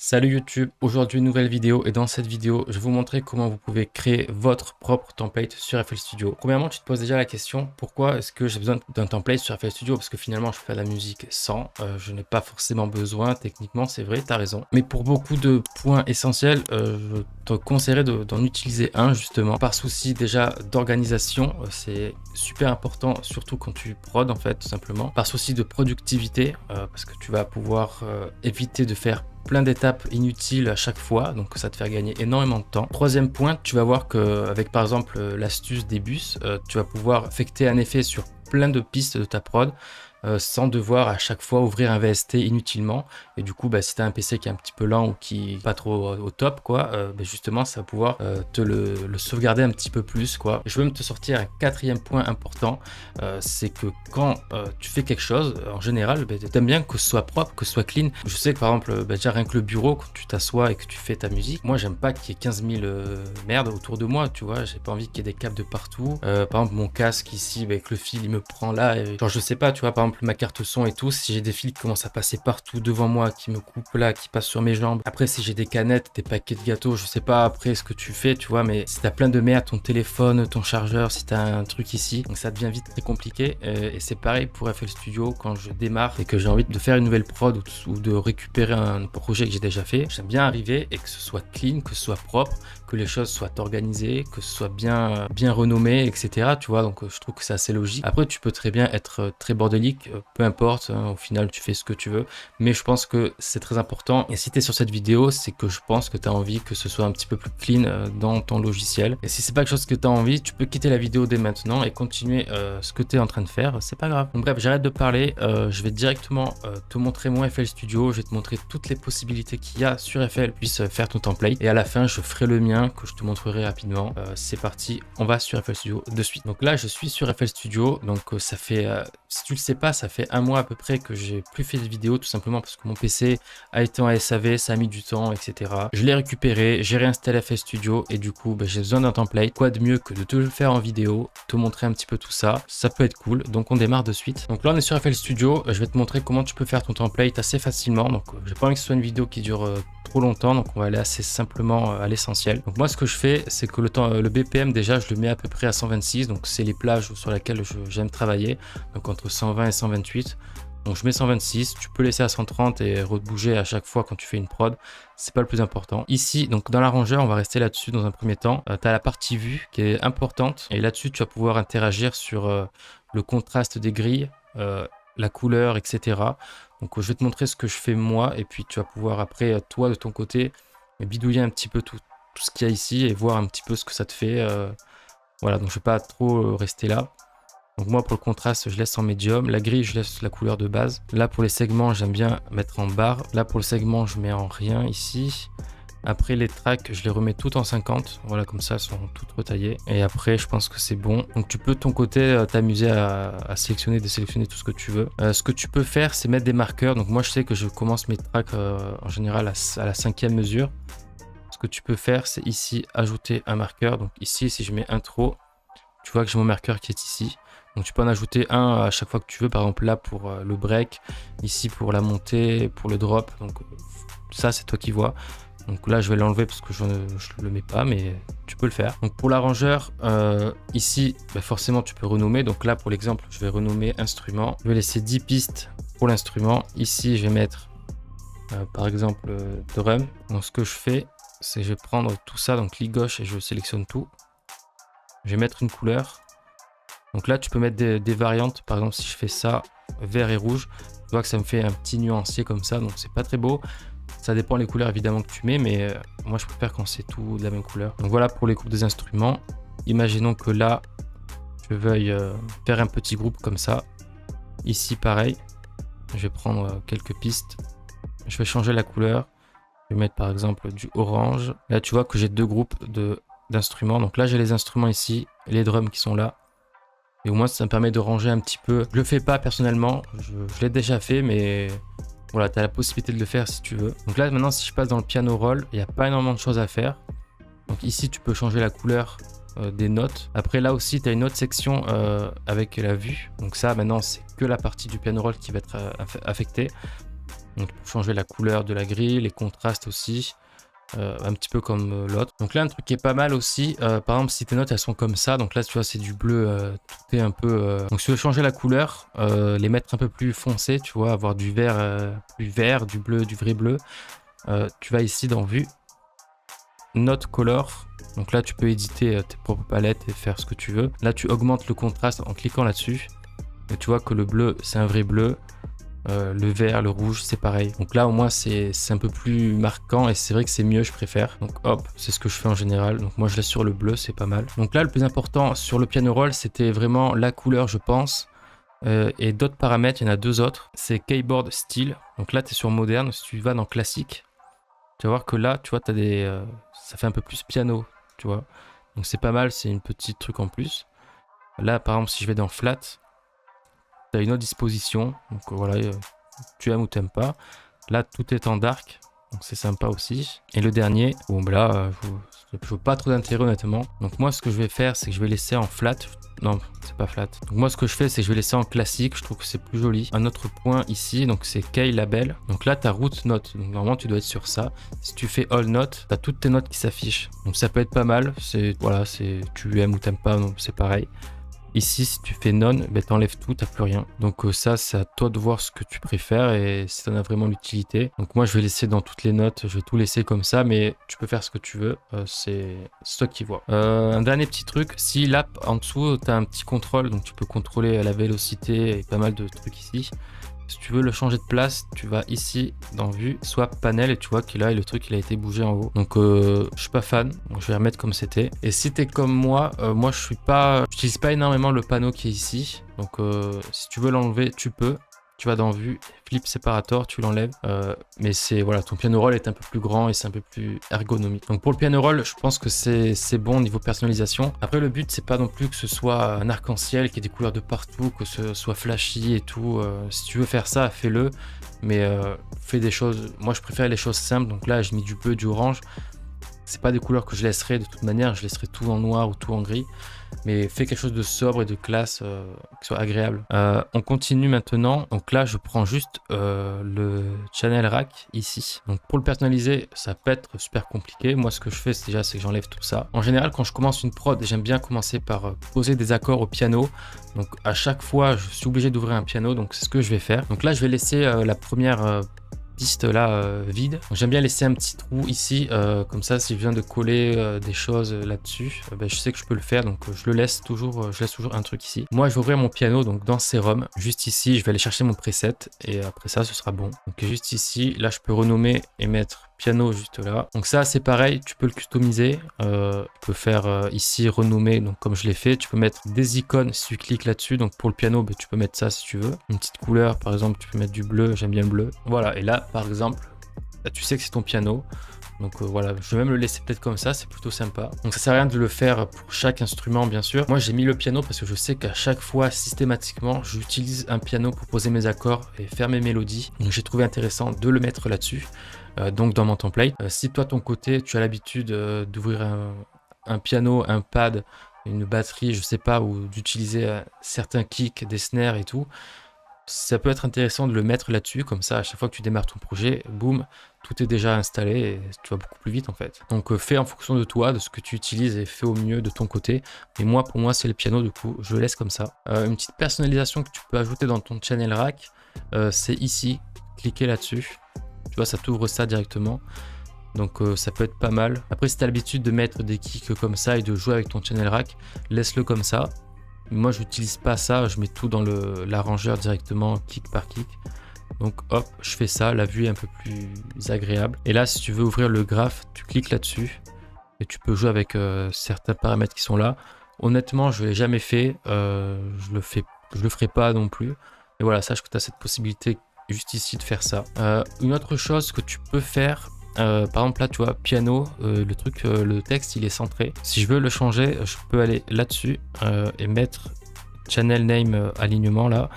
Salut YouTube, aujourd'hui une nouvelle vidéo et dans cette vidéo je vais vous montrer comment vous pouvez créer votre propre template sur FL Studio. Premièrement tu te poses déjà la question pourquoi est-ce que j'ai besoin d'un template sur FL Studio, parce que finalement je fais de la musique sans, je n'ai pas forcément besoin techniquement, c'est vrai, tu as raison. Mais pour beaucoup de points essentiels, je te conseillerais d'en utiliser un justement par souci déjà d'organisation, c'est super important surtout quand tu prod en fait tout simplement, par souci de productivité parce que tu vas pouvoir éviter de faire plein d'étapes inutiles à chaque fois, donc ça te fait gagner énormément de temps. Troisième point, tu vas voir qu'avec par exemple l'astuce des bus, tu vas pouvoir affecter un effet sur plein de pistes de ta prod sans devoir à chaque fois ouvrir un VST inutilement. Et du coup, si tu as un PC qui est un petit peu lent ou qui est pas trop au top, quoi, justement, ça va pouvoir te le sauvegarder un petit peu plus, quoi. Je veux même te sortir un quatrième point important, c'est que quand tu fais quelque chose, en général, tu aimes bien que ce soit propre, que ce soit clean. Je sais que par exemple, déjà rien que le bureau, quand tu t'assois et que tu fais ta musique, moi j'aime pas qu'il y ait 15 000 merdes autour de moi, tu vois. J'ai pas envie qu'il y ait des câbles de partout. Par exemple, mon casque ici, avec le fil, il me prend là. Et, genre, je sais pas, tu vois, par exemple, ma carte son et tout, si j'ai des fils qui commencent à passer partout devant moi, qui me coupent là, qui passent sur mes jambes. Après, si j'ai des canettes, des paquets de gâteaux, je sais pas après ce que tu fais, tu vois, mais si t'as plein de merde, ton téléphone, ton chargeur, si t'as un truc ici, donc ça devient vite très compliqué. Et c'est pareil pour FL Studio quand je démarre et que j'ai envie de faire une nouvelle prod ou de récupérer un projet que j'ai déjà fait. J'aime bien arriver et que ce soit clean, que ce soit propre, que les choses soient organisées, que ce soit bien renommé, etc. Tu vois, donc je trouve que c'est assez logique. Après, tu peux très bien être très bordélique, peu importe, hein, au final, tu fais ce que tu veux. Mais je pense que c'est très important. Et si tu es sur cette vidéo, c'est que je pense que tu as envie que ce soit un petit peu plus clean dans ton logiciel. Et si c'est pas quelque chose que tu as envie, tu peux quitter la vidéo dès maintenant et continuer ce que tu es en train de faire. C'est pas grave. Donc bref, j'arrête de parler. Je vais directement te montrer mon FL Studio. Je vais te montrer toutes les possibilités qu'il y a sur FL, puisse faire ton template. Et à la fin, je ferai le mien que je te montrerai rapidement. C'est parti, on va sur FL Studio de suite. Donc là, je suis sur FL Studio. Donc ça fait, si tu le sais pas, ça fait un mois à peu près que j'ai plus fait de vidéos, tout simplement parce que mon PC a été en SAV, ça a mis du temps, etc. Je l'ai récupéré, j'ai réinstallé FL Studio et du coup, j'ai besoin d'un template. Quoi de mieux que de te le faire en vidéo, te montrer un petit peu tout ça. Ça peut être cool. Donc on démarre de suite. Donc là, on est sur FL Studio. Je vais te montrer comment tu peux faire ton template assez facilement. Donc j'ai pas envie que ce soit une vidéo qui dure trop longtemps, donc on va aller assez simplement à l'essentiel. Donc moi ce que je fais, c'est que le BPM déjà je le mets à peu près à 126, donc c'est les plages sur lesquelles j'aime travailler, donc entre 120 et 128. Donc je mets 126, tu peux laisser à 130 et rebouger à chaque fois quand tu fais une prod, c'est pas le plus important. Ici, donc dans l'arrangeur, on va rester là-dessus dans un premier temps. Tu as la partie vue qui est importante et là-dessus tu vas pouvoir interagir sur le contraste des grilles, la couleur, etc. Donc je vais te montrer ce que je fais moi et puis tu vas pouvoir après toi de ton côté bidouiller un petit peu tout ce qu'il y a ici et voir un petit peu ce que ça te fait. Voilà, donc je vais pas trop rester là. Donc moi pour le contraste je laisse en médium, la grille je laisse la couleur de base. Là pour les segments j'aime bien mettre en barre. Là pour le segment je mets en rien ici. Après les tracks, je les remets toutes en 50. Voilà, comme ça, elles sont toutes retaillées. Et après, je pense que c'est bon. Donc tu peux de ton côté t'amuser à sélectionner, désélectionner tout ce que tu veux. Ce que tu peux faire, c'est mettre des marqueurs. Donc moi, je sais que je commence mes tracks en général à la 5e mesure. Ce que tu peux faire, c'est ici ajouter un marqueur. Donc ici, si je mets intro, tu vois que j'ai mon marqueur qui est ici. Donc tu peux en ajouter un à chaque fois que tu veux. Par exemple là pour le break, ici pour la montée, pour le drop. Donc ça, c'est toi qui vois. Donc là, je vais l'enlever parce que je ne le mets pas, mais tu peux le faire. Donc pour l'arrangeur, ici, forcément, tu peux renommer. Donc là, pour l'exemple, je vais renommer instrument. Je vais laisser 10 pistes pour l'instrument. Ici, je vais mettre, par exemple, drum. Donc ce que je fais, c'est que je vais prendre tout ça, donc clic gauche, et je sélectionne tout. Je vais mettre une couleur. Donc là, tu peux mettre des variantes. Par exemple, si je fais ça, vert et rouge, tu vois que ça me fait un petit nuancier comme ça. Donc c'est pas très beau. Ça dépend les couleurs évidemment que tu mets, mais moi je préfère quand c'est tout de la même couleur. Donc voilà pour les groupes des instruments. Imaginons que là, je veuille faire un petit groupe comme ça. Ici pareil, je vais prendre quelques pistes. Je vais changer la couleur. Je vais mettre par exemple du orange. Là tu vois que j'ai deux groupes d'instruments. Donc là j'ai les instruments ici et les drums qui sont là. Et au moins ça me permet de ranger un petit peu. Je le fais pas personnellement, je l'ai déjà fait, mais voilà, tu as la possibilité de le faire si tu veux. Donc là, maintenant, si je passe dans le piano roll, il n'y a pas énormément de choses à faire. Donc ici, tu peux changer la couleur des notes. Après, là aussi, tu as une autre section avec la vue. Donc ça, maintenant, c'est que la partie du piano roll qui va être affectée. Donc pour changer la couleur de la grille, les contrastes aussi. Un petit peu comme l'autre. Donc là, un truc qui est pas mal aussi, par exemple, si tes notes elles sont comme ça, donc là, tu vois, c'est du bleu, tout est un peu. Donc, si tu veux changer la couleur, les mettre un peu plus foncés, tu vois, avoir du vert, plus vert, du bleu, du vrai bleu, tu vas ici dans Vue, Note Color. Donc là, tu peux éditer tes propres palettes et faire ce que tu veux. Là, tu augmentes le contraste en cliquant là-dessus. Et tu vois que le bleu, c'est un vrai bleu. Le vert, le rouge, c'est pareil. Donc là, au moins, c'est un peu plus marquant et c'est vrai que c'est mieux, je préfère. Donc hop, c'est ce que je fais en général. Donc moi, je laisse sur le bleu, c'est pas mal. Donc là, le plus important sur le piano roll, c'était vraiment la couleur, je pense. Et d'autres paramètres, il y en a deux autres. C'est keyboard style. Donc là, tu es sur moderne. Si tu vas dans classique, tu vas voir que là, tu vois, t'as ça fait un peu plus piano, tu vois. Donc c'est pas mal, c'est une petite truc en plus. Là, par exemple, si je vais dans flat, tu as une autre disposition. Donc voilà, tu aimes ou t'aimes pas. Là, tout est en dark. Donc c'est sympa aussi. Et le dernier, bon là, je veux pas trop d'intérêt honnêtement. Donc moi, ce que je vais faire, c'est que je vais laisser en flat. Non, c'est pas flat. Donc moi, ce que je fais, c'est que je vais laisser en classique. Je trouve que c'est plus joli. Un autre point ici, donc c'est Key Label. Donc là, ta route note. Donc normalement, tu dois être sur ça. Si tu fais All Note, tu as toutes tes notes qui s'affichent. Donc ça peut être pas mal. Voilà, tu aimes ou t'aimes pas, donc c'est pareil. Ici, si tu fais none, ben, t'enlèves tout, t'as plus rien. Donc ça, c'est à toi de voir ce que tu préfères et si t'en as vraiment l'utilité. Donc moi, je vais laisser dans toutes les notes, je vais tout laisser comme ça, mais tu peux faire ce que tu veux, c'est toi qui vois. Un dernier petit truc, si l'app en dessous, t'as un petit contrôle, donc tu peux contrôler la vélocité et pas mal de trucs ici. Si tu veux le changer de place, tu vas ici dans Vue, Swap Panel et tu vois qu'il a le truc il a été bougé en haut. Donc je suis pas fan, donc je vais remettre comme c'était. Et si t'es comme moi, moi j'utilise pas énormément le panneau qui est ici. Donc si tu veux l'enlever, tu peux. Tu vas dans Vue, Flip Separator, tu l'enlèves. Mais voilà, ton piano roll est un peu plus grand et c'est un peu plus ergonomique. Donc pour le piano roll, je pense que c'est bon au niveau personnalisation. Après, le but, c'est pas non plus que ce soit un arc-en-ciel, qu'il y ait des couleurs de partout, que ce soit flashy et tout. Si tu veux faire ça, fais-le. Mais fais des choses. Moi, je préfère les choses simples. Donc là, j'ai mis du bleu, du orange. C'est pas des couleurs que je laisserai de toute manière. Je laisserai tout en noir ou tout en gris. Mais fais quelque chose de sobre et de classe qui soit agréable. On continue maintenant. Donc là, je prends juste le channel rack ici. Donc pour le personnaliser, ça peut être super compliqué. Moi, ce que je fais, c'est que j'enlève tout ça. En général, quand je commence une prod, j'aime bien commencer par poser des accords au piano. Donc à chaque fois, je suis obligé d'ouvrir un piano. Donc c'est ce que je vais faire. Donc là, je vais laisser la première piste là vide. J'aime bien laisser un petit trou ici, comme ça si je viens de coller des choses là-dessus, je sais que je peux le faire, donc je laisse toujours un truc ici. Moi je vais ouvrir mon piano donc dans Serum, juste ici je vais aller chercher mon preset et après ça ce sera bon. Donc juste ici, là je peux renommer et mettre piano juste là. Donc ça c'est pareil, tu peux le customiser, tu peux faire ici renommer, donc comme je l'ai fait, tu peux mettre des icônes si tu cliques là-dessus. Donc pour le piano, tu peux mettre ça si tu veux. Une petite couleur par exemple, tu peux mettre du bleu, j'aime bien le bleu. Voilà, et là par exemple, là, tu sais que c'est ton piano. Donc voilà, je vais même le laisser peut-être comme ça, c'est plutôt sympa. Donc ça sert à rien de le faire pour chaque instrument bien sûr. Moi j'ai mis le piano parce que je sais qu'à chaque fois systématiquement j'utilise un piano pour poser mes accords et faire mes mélodies. Donc j'ai trouvé intéressant de le mettre là-dessus, donc dans mon template. Si toi ton côté tu as l'habitude d'ouvrir un piano, un pad, une batterie, je sais pas, ou d'utiliser certains kicks, des snares et tout, ça peut être intéressant de le mettre là-dessus, comme ça à chaque fois que tu démarres ton projet, boum, tout est déjà installé et tu vas beaucoup plus vite en fait. Donc fais en fonction de toi, de ce que tu utilises et fais au mieux de ton côté. Et moi, pour moi, c'est le piano, du coup, je le laisse comme ça. Une petite personnalisation que tu peux ajouter dans ton channel rack, c'est ici, cliquez là-dessus. Tu vois, ça t'ouvre ça directement. Donc ça peut être pas mal. Après, si tu as l'habitude de mettre des kicks comme ça et de jouer avec ton channel rack, laisse-le comme ça. Moi, je n'utilise pas ça, je mets tout dans l'arrangeur directement, kick par kick. Donc hop, je fais ça, la vue est un peu plus agréable. Et là, si tu veux ouvrir le graphe, tu cliques là-dessus et tu peux jouer avec certains paramètres qui sont là. Honnêtement, je ne l'ai jamais fait, je le ferai pas non plus. Mais voilà, sache que tu as cette possibilité juste ici de faire ça. Une autre chose que tu peux faire, par exemple là tu vois piano, le texte il est centré. Si je veux le changer, je peux aller là-dessus et mettre channel name alignement là.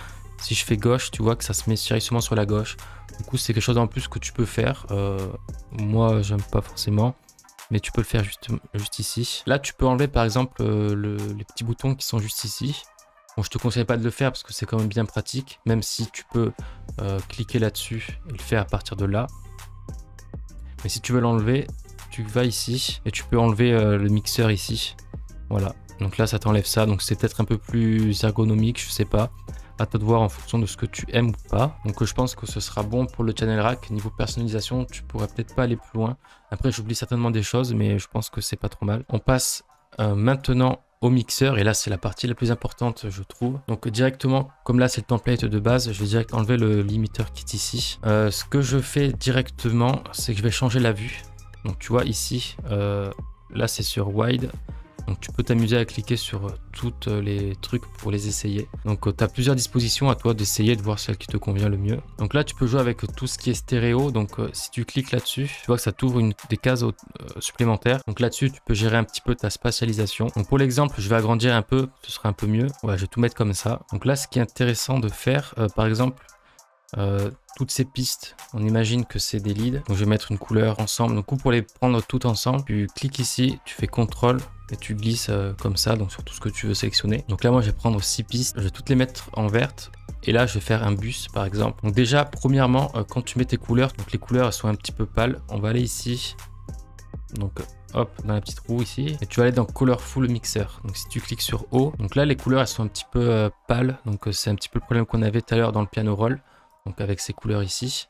Si je fais gauche, tu vois que ça se met directement sur la gauche. Du coup c'est quelque chose en plus que tu peux faire. Moi j'aime pas forcément, mais tu peux le faire juste ici. Là tu peux enlever par exemple les petits boutons qui sont juste ici. Bon, je te conseille pas de le faire parce que c'est quand même bien pratique, même si tu peux cliquer là-dessus et le faire à partir de là. Mais si tu veux l'enlever, tu vas ici et tu peux enlever le mixeur ici. Voilà, donc là ça t'enlève ça, donc c'est peut-être un peu plus ergonomique, je sais pas. À toi de voir en fonction de ce que tu aimes ou pas. Donc je pense que ce sera bon pour le channel rack. Niveau personnalisation, tu pourrais peut-être pas aller plus loin. Après, j'oublie certainement des choses, mais je pense que c'est pas trop mal. On passe maintenant au mixeur, et là c'est la partie la plus importante, je trouve. Donc directement, comme là c'est le template de base, je vais direct enlever le limiteur kit ici. Ce que je fais directement, c'est que je vais changer la vue. Donc tu vois ici, là c'est sur wide. Donc tu peux t'amuser à cliquer sur tous les trucs pour les essayer. Donc tu as plusieurs dispositions, à toi d'essayer, de voir celle qui te convient le mieux. Donc là tu peux jouer avec tout ce qui est stéréo. Donc si tu cliques là-dessus, tu vois que ça t'ouvre des cases supplémentaires. Donc là-dessus tu peux gérer un petit peu ta spatialisation. Donc pour l'exemple, je vais agrandir un peu, ce sera un peu mieux. Ouais, je vais tout mettre comme ça. Donc là ce qui est intéressant de faire, par exemple, toutes ces pistes, on imagine que c'est des leads. Donc je vais mettre une couleur ensemble. Donc pour les prendre toutes ensemble, tu cliques ici, tu fais CTRL et tu glisses comme ça, donc sur tout ce que tu veux sélectionner. Donc là moi je vais prendre 6 pistes, je vais toutes les mettre en verte. Et là je vais faire un bus par exemple. Donc déjà premièrement, quand tu mets tes couleurs, donc les couleurs elles sont un petit peu pâles, on va aller ici. Donc hop, dans la petite roue ici, et tu vas aller dans Colorful Mixer. Donc si tu cliques sur O, donc là les couleurs elles sont un petit peu pâles, donc c'est un petit peu le problème qu'on avait tout à l'heure dans le piano roll. Donc avec ces couleurs ici,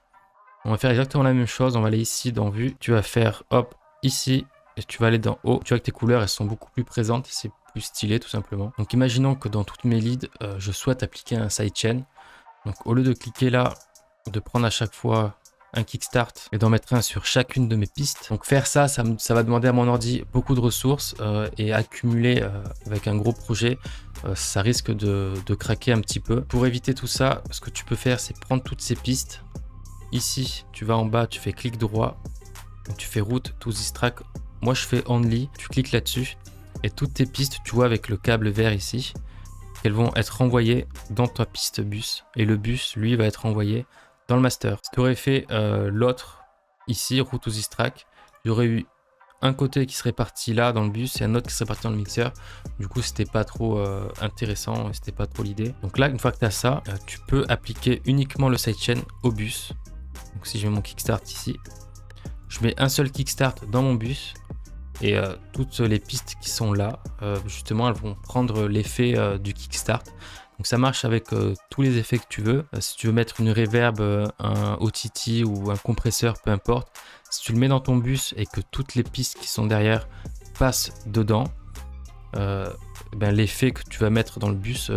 on va faire exactement la même chose. On va aller ici dans vue, tu vas faire hop ici et tu vas aller dans haut. Tu vois que tes couleurs elles sont beaucoup plus présentes, c'est plus stylé tout simplement. Donc imaginons que dans toutes mes leads, je souhaite appliquer un sidechain. Donc au lieu de cliquer là, de prendre à chaque fois un kickstart et d'en mettre un sur chacune de mes pistes. Donc faire ça, ça va demander à mon ordi beaucoup de ressources et accumuler avec un gros projet, ça risque de craquer un petit peu. Pour éviter tout ça, ce que tu peux faire, c'est prendre toutes ces pistes. Ici, tu vas en bas, tu fais clic droit, donc tu fais route to this track. Moi, je fais only, tu cliques là-dessus et toutes tes pistes, tu vois avec le câble vert ici, elles vont être renvoyées dans ta piste bus et le bus, lui, va être envoyé dans le master. Si tu aurais fait l'autre ici, route to this track, il y aurait eu un côté qui serait parti là dans le bus et un autre qui serait parti dans le mixeur. Du coup, c'était pas trop intéressant et c'était pas trop l'idée. Donc là, une fois que tu as ça, tu peux appliquer uniquement le sidechain au bus. Donc si je mets mon kickstart ici, je mets un seul kickstart dans mon bus et toutes les pistes qui sont là, justement, elles vont prendre l'effet du kickstart. Donc ça marche avec tous les effets que tu veux. Si tu veux mettre une reverb, un OTT ou un compresseur, peu importe. Si tu le mets dans ton bus et que toutes les pistes qui sont derrière passent dedans, l'effet que tu vas mettre dans le bus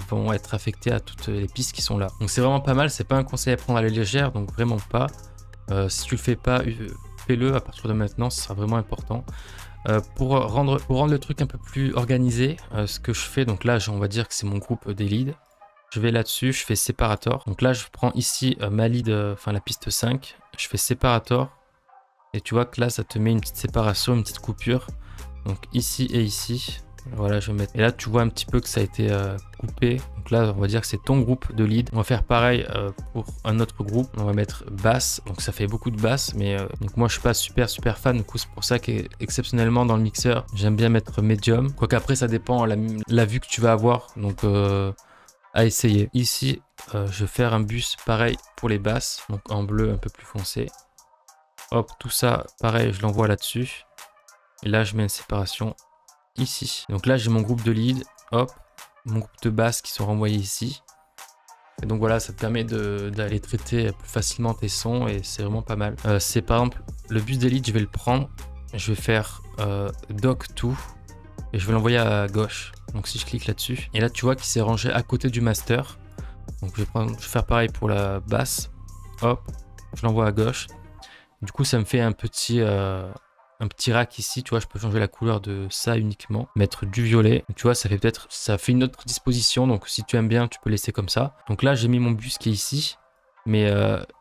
vont être affectés à toutes les pistes qui sont là. Donc c'est vraiment pas mal, c'est pas un conseil à prendre à la légère, donc vraiment pas. Si tu le fais pas, fais-le à partir de maintenant, ce sera vraiment important. Pour rendre le truc un peu plus organisé, ce que je fais, donc là on va dire que c'est mon groupe des leads. Je vais là-dessus, je fais séparator. Donc là je prends ici ma lead, la piste 5, je fais séparator. Et tu vois que là ça te met une petite séparation, une petite coupure. Donc ici et ici. Voilà, je vais mettre. Et là tu vois un petit peu que ça a été coupé. Donc là on va dire que c'est ton groupe de lead. On va faire pareil pour un autre groupe. On va mettre basse. Donc ça fait beaucoup de basse. Mais donc moi je suis pas super fan. Du coup c'est pour ça qu'exceptionnellement dans le mixeur j'aime bien mettre medium. Quoique après ça dépend la vue que tu vas avoir. Donc à essayer. Ici je vais faire un bus pareil pour les basses. Donc en bleu un peu plus foncé. Hop, tout ça, pareil, je l'envoie là-dessus. Et là, je mets une séparation ici. Donc là, j'ai mon groupe de lead. Hop, mon groupe de basse qui sont renvoyés ici. Et donc voilà, ça te permet d'aller traiter plus facilement tes sons et c'est vraiment pas mal. C'est par exemple, le bus des leads, je vais le prendre. Je vais faire dock2 et je vais l'envoyer à gauche. Donc si je clique là-dessus. Et là, tu vois qu'il s'est rangé à côté du master. Donc je vais faire pareil pour la basse. Hop, je l'envoie à gauche. Du coup, ça me fait un petit rack ici. Tu vois, je peux changer la couleur de ça uniquement. Mettre du violet. Tu vois, ça fait une autre disposition. Donc, si tu aimes bien, tu peux laisser comme ça. Donc là, j'ai mis mon bus qui est ici. Mais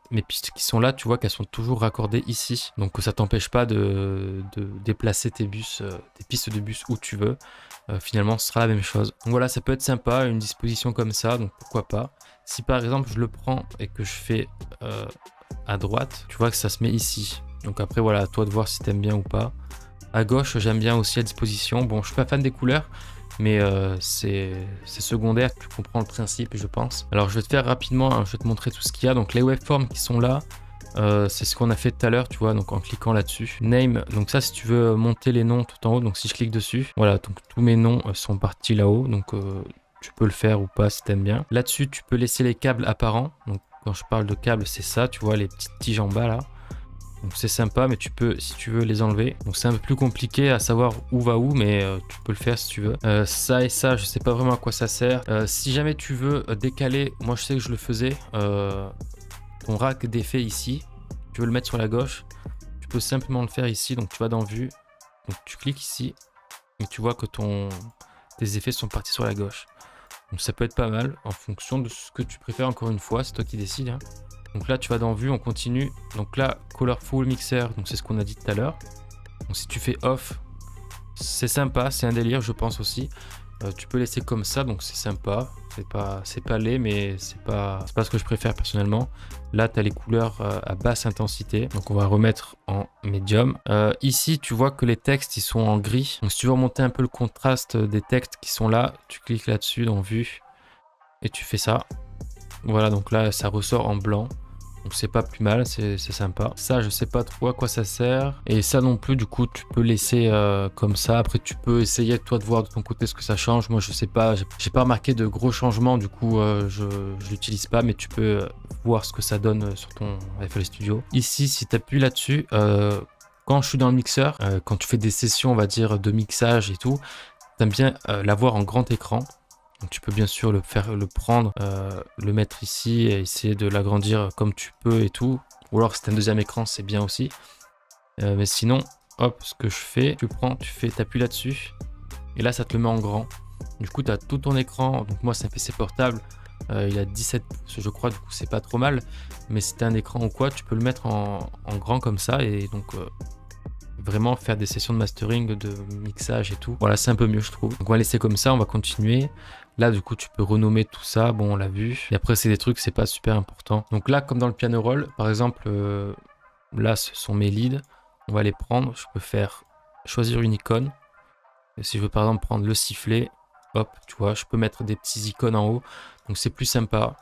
mes pistes qui sont là, tu vois qu'elles sont toujours raccordées ici. Donc, ça t'empêche pas de déplacer tes pistes de bus où tu veux. Finalement, ce sera la même chose. Donc voilà, ça peut être sympa, une disposition comme ça. Donc, pourquoi pas. Si par exemple, je le prends et que je fais à droite, tu vois que ça se met ici. Donc après voilà, à toi de voir si t'aimes bien ou pas. À gauche, j'aime bien aussi la disposition. Bon, je suis pas fan des couleurs, mais c'est secondaire, tu comprends le principe, je pense. Alors je vais te faire rapidement, hein, je vais te montrer tout ce qu'il y a. Donc les waveforms qui sont là, c'est ce qu'on a fait tout à l'heure, tu vois, donc en cliquant là-dessus. Name, donc ça si tu veux monter les noms tout en haut, donc si je clique dessus, voilà, donc tous mes noms sont partis là-haut, donc tu peux le faire ou pas si t'aimes bien. Là-dessus, tu peux laisser les câbles apparents. Donc quand je parle de câbles, c'est ça, tu vois les petites tiges en bas là. Donc c'est sympa, mais tu peux, si tu veux, les enlever. Donc c'est un peu plus compliqué à savoir où va où, mais tu peux le faire si tu veux. Ça et ça, je sais pas vraiment à quoi ça sert. Si jamais tu veux décaler, moi je sais que je le faisais, ton rack d'effets ici, tu veux le mettre sur la gauche, tu peux simplement le faire ici. Donc tu vas dans Vue, donc tu cliques ici, et tu vois que tes effets sont partis sur la gauche. Donc ça peut être pas mal en fonction de ce que tu préfères. Encore une fois, c'est toi qui décides, hein. Donc là, tu vas dans Vue, on continue. Donc là, Colorful Mixer, donc c'est ce qu'on a dit tout à l'heure. Donc si tu fais off, c'est sympa, c'est un délire, je pense aussi. Tu peux laisser comme ça, donc c'est sympa. C'est pas laid, mais c'est pas ce que je préfère personnellement. Là, tu as les couleurs à basse intensité. Donc on va remettre en médium. Ici, tu vois que les textes, ils sont en gris. Donc si tu veux remonter un peu le contraste des textes qui sont là, tu cliques là-dessus dans Vue et tu fais ça. Voilà, donc là, ça ressort en blanc. Donc c'est pas plus mal, c'est sympa. Ça, je sais pas trop à quoi ça sert. Et ça non plus, du coup, tu peux laisser comme ça. Après, tu peux essayer toi de voir de ton côté ce que ça change. Moi, je sais pas, j'ai pas remarqué de gros changements. Du coup, je l'utilise pas, mais tu peux voir ce que ça donne sur ton FL Studio. Ici, si tu appuies là-dessus, quand je suis dans le mixeur, quand tu fais des sessions, on va dire, de mixage et tout, t'aimes bien l'avoir en grand écran. Donc tu peux bien sûr le prendre, le mettre ici et essayer de l'agrandir comme tu peux et tout. Ou alors si c'est un deuxième écran, c'est bien aussi. Mais sinon, hop, ce que je fais, t'appuies là-dessus. Et là, ça te le met en grand. Du coup, tu as tout ton écran. Donc moi, c'est un PC portable. Il a 17 pouces, je crois. Du coup, c'est pas trop mal. Mais si tu as un écran ou quoi, tu peux le mettre en grand comme ça. Et donc... vraiment faire des sessions de mastering, de mixage et tout. Voilà, c'est un peu mieux, je trouve. Donc on va laisser comme ça, on va continuer. Là, du coup, tu peux renommer tout ça. Bon, on l'a vu. Et après, c'est des trucs, c'est pas super important. Donc là, comme dans le piano roll, par exemple, là, ce sont mes leads. On va les prendre. Je peux choisir une icône. Et si je veux, par exemple, prendre le sifflet, hop, tu vois, je peux mettre des petits icônes en haut. Donc c'est plus sympa.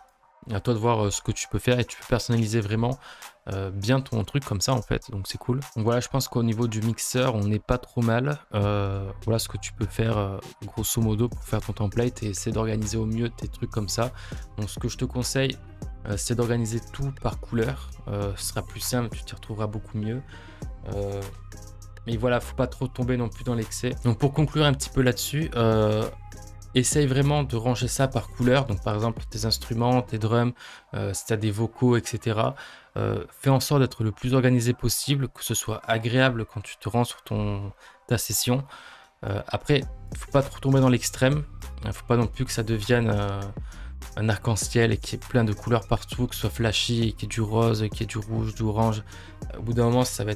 À toi de voir ce que tu peux faire et tu peux personnaliser vraiment bien ton truc comme ça en fait, donc c'est cool. Donc voilà, je pense qu'au niveau du mixeur on n'est pas trop mal. Voilà ce que tu peux faire grosso modo pour faire ton template et essayer d'organiser au mieux tes trucs comme ça. Donc ce que je te conseille c'est d'organiser tout par couleur, ce sera plus simple, tu t'y retrouveras beaucoup mieux. Mais voilà, faut pas trop tomber non plus dans l'excès. Donc pour conclure un petit peu là-dessus, essaye vraiment de ranger ça par couleur. Donc par exemple tes instruments, tes drums, si tu as des vocaux, etc. Fais en sorte d'être le plus organisé possible, que ce soit agréable quand tu te rends sur ta session. Après, il ne faut pas trop tomber dans l'extrême. Il ne faut pas non plus que ça devienne un arc-en-ciel et qu'il y ait plein de couleurs partout, que ce soit flashy, qu'il y ait du rose, qu'il y ait du rouge, du orange. Au bout d'un moment, ça va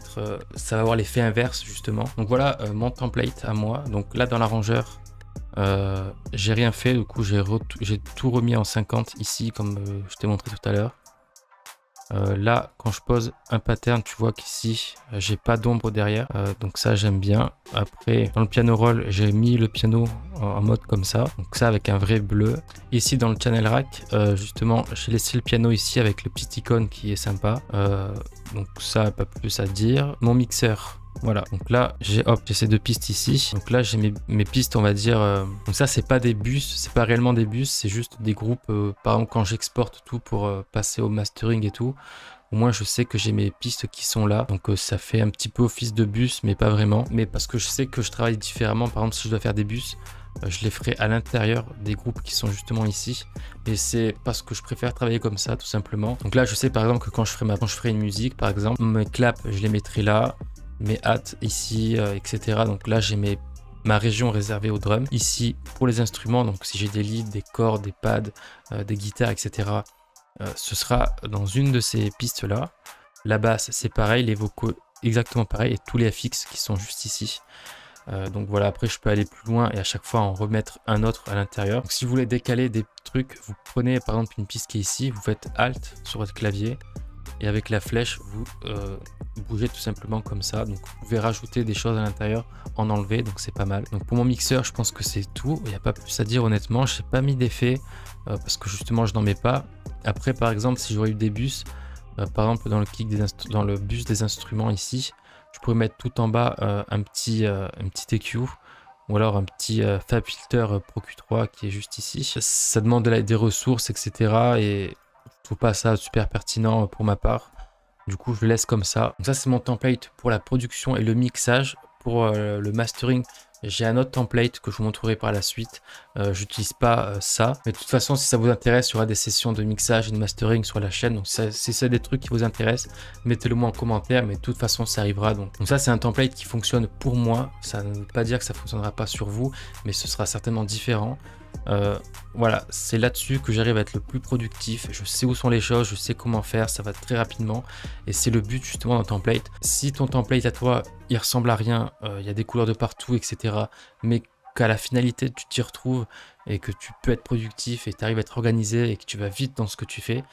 avoir l'effet inverse justement. Donc voilà mon template à moi. Donc là dans l'arrangeur, j'ai rien fait, du coup j'ai tout remis en 50 ici comme je t'ai montré tout à l'heure. Là quand je pose un pattern, tu vois qu'ici j'ai pas d'ombre derrière, donc ça j'aime bien. Après dans le piano roll, j'ai mis le piano en mode comme ça, donc ça avec un vrai bleu. Ici dans le channel rack, justement j'ai laissé le piano ici avec le petit icône qui est sympa, donc ça pas plus à dire. Mon mixeur, voilà, donc là j'ai ces deux pistes ici. Donc là j'ai mes pistes, on va dire. Donc ça c'est pas des bus, c'est pas réellement des bus, c'est juste des groupes. Par exemple quand j'exporte tout pour passer au mastering et tout, au moins je sais que j'ai mes pistes qui sont là. Donc ça fait un petit peu office de bus, mais pas vraiment. Mais parce que je sais que je travaille différemment. Par exemple si je dois faire des bus, je les ferai à l'intérieur des groupes qui sont justement ici. Et c'est parce que je préfère travailler comme ça tout simplement. Donc là je sais par exemple que quand je ferai une musique par exemple, mes claps je les mettrai là, mes hats ici, etc. Donc là j'ai ma région réservée aux drums. Ici pour les instruments, donc si j'ai des leads, des cordes, des pads, des guitares, etc. Ce sera dans une de ces pistes là. La basse c'est pareil, les vocaux exactement pareil et tous les FX qui sont juste ici. Donc voilà, après je peux aller plus loin et à chaque fois en remettre un autre à l'intérieur. Donc si vous voulez décaler des trucs, vous prenez par exemple une piste qui est ici, vous faites Alt sur votre clavier et avec la flèche, vous bougez tout simplement comme ça. Donc vous pouvez rajouter des choses à l'intérieur, en enlever, donc c'est pas mal. Donc pour mon mixeur, je pense que c'est tout. Il n'y a pas plus à dire honnêtement. Je n'ai pas mis d'effet parce que justement je n'en mets pas. Après par exemple, si j'aurais eu des bus, par exemple dans le bus des instruments ici, je pourrais mettre tout en bas un petit EQ ou alors un petit Fab Filter Pro Q3 qui est juste ici. Ça demande des ressources, etc. Et je trouve pas ça super pertinent pour ma part. Du coup, je le laisse comme ça. Donc ça, c'est mon template pour la production et le mixage. Pour le mastering, j'ai un autre template que je vous montrerai par la suite. J'utilise pas ça. Mais de toute façon, si ça vous intéresse, il y aura des sessions de mixage et de mastering sur la chaîne. Donc si c'est des trucs qui vous intéressent, mettez-le moi en commentaire. Mais de toute façon, ça arrivera. Donc ça, c'est un template qui fonctionne pour moi. Ça ne veut pas dire que ça ne fonctionnera pas sur vous, mais ce sera certainement différent. Voilà, c'est là-dessus que j'arrive à être le plus productif. Je sais où sont les choses, je sais comment faire, ça va très rapidement et c'est le but justement d'un template. Si ton template à toi il ressemble à rien, il y a des couleurs de partout, etc., mais qu'à la finalité tu t'y retrouves et que tu peux être productif et tu arrives à être organisé et que tu vas vite dans ce que tu fais,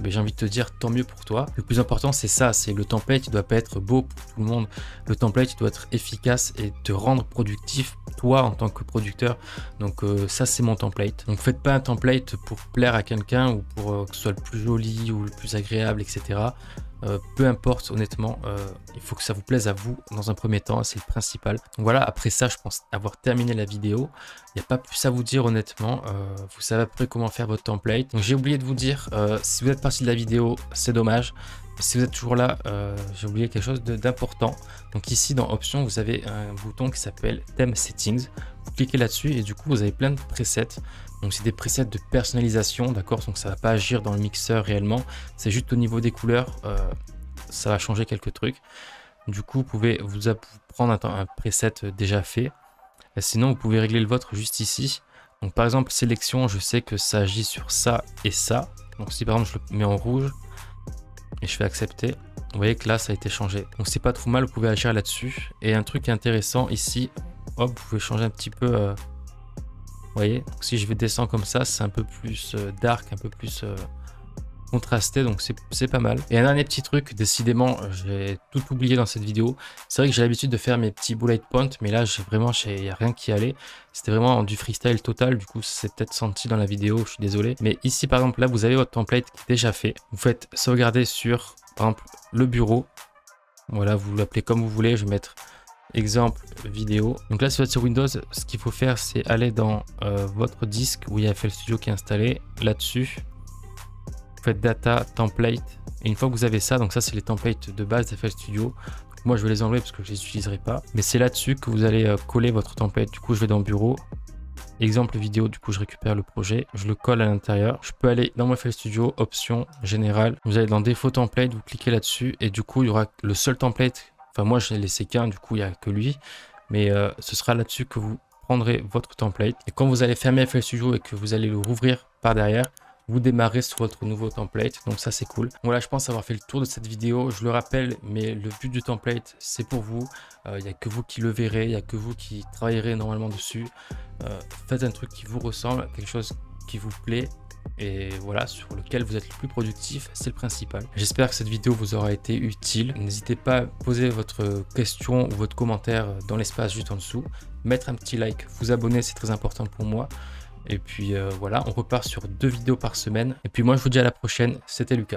mais j'ai envie de te dire tant mieux pour toi. Le plus important c'est ça, c'est le template, il doit pas être beau pour tout le monde. Le template il doit être efficace et te rendre productif toi en tant que producteur. Donc ça c'est mon template. Donc faites pas un template pour plaire à quelqu'un ou pour que ce soit le plus joli ou le plus agréable, etc. Peu importe honnêtement, il faut que ça vous plaise à vous dans un premier temps, c'est le principal. Donc voilà, après ça je pense avoir terminé la vidéo. Il n'y a pas plus à vous dire honnêtement, vous savez à peu près comment faire votre template. Donc j'ai oublié de vous dire, si vous êtes parti de la vidéo, c'est dommage. Mais si vous êtes toujours là, j'ai oublié quelque chose d'important. Donc ici dans Options, vous avez un bouton qui s'appelle Theme Settings. Vous cliquez là-dessus et du coup vous avez plein de presets. Donc c'est des presets de personnalisation, d'accord? Donc ça va pas agir dans le mixeur réellement. C'est juste au niveau des couleurs, ça va changer quelques trucs. Du coup, vous pouvez vous prendre un preset déjà fait. Et sinon, vous pouvez régler le vôtre juste ici. Donc par exemple, sélection, je sais que ça agit sur ça et ça. Donc si par exemple je le mets en rouge et je fais accepter, vous voyez que là ça a été changé. Donc c'est pas trop mal, vous pouvez agir là-dessus. Et un truc intéressant ici, hop, vous pouvez changer un petit peu. Vous voyez, donc si je vais descendre comme ça, c'est un peu plus dark, un peu plus contrasté, donc c'est pas mal. Et un dernier petit truc, décidément, j'ai tout oublié dans cette vidéo. C'est vrai que j'ai l'habitude de faire mes petits bullet points, mais là, il n'y a rien qui allait. C'était vraiment du freestyle total, du coup, c'est peut-être senti dans la vidéo, je suis désolé. Mais ici, par exemple, là, vous avez votre template qui est déjà fait. Vous faites sauvegarder sur, par exemple, le bureau. Voilà, vous l'appelez comme vous voulez, je vais mettre exemple vidéo. Donc là, si vous êtes sur Windows, ce qu'il faut faire, c'est aller dans votre disque où il y a FL Studio qui est installé. Là-dessus, vous faites data, template. Et une fois que vous avez ça, donc ça, c'est les templates de base d'FL Studio. Donc moi, je vais les enlever parce que je les utiliserai pas. Mais c'est là-dessus que vous allez coller votre template. Du coup, je vais dans bureau, exemple vidéo. Du coup, je récupère le projet, je le colle à l'intérieur. Je peux aller dans mon FL Studio, options, général. Vous allez dans défaut template, vous cliquez là-dessus et du coup, il y aura le seul template. Enfin, moi, je n'ai laissé qu'un, du coup, il n'y a que lui. Mais ce sera là-dessus que vous prendrez votre template. Et quand vous allez fermer FL Studio et que vous allez le rouvrir par derrière, vous démarrez sur votre nouveau template. Donc ça, c'est cool. Voilà, je pense avoir fait le tour de cette vidéo. Je le rappelle, mais le but du template, c'est pour vous. Il n'y a que vous qui le verrez. Il n'y a que vous qui travaillerez normalement dessus. Faites un truc qui vous ressemble, quelque chose qui vous plaît. Et voilà, sur lequel vous êtes le plus productif, c'est le principal. J'espère que cette vidéo vous aura été utile. N'hésitez pas à poser votre question ou votre commentaire dans l'espace juste en dessous. Mettre un petit like, vous abonner, c'est très important pour moi. Et puis voilà, on repart sur 2 vidéos par semaine. Et puis moi, je vous dis à la prochaine. C'était Lucas.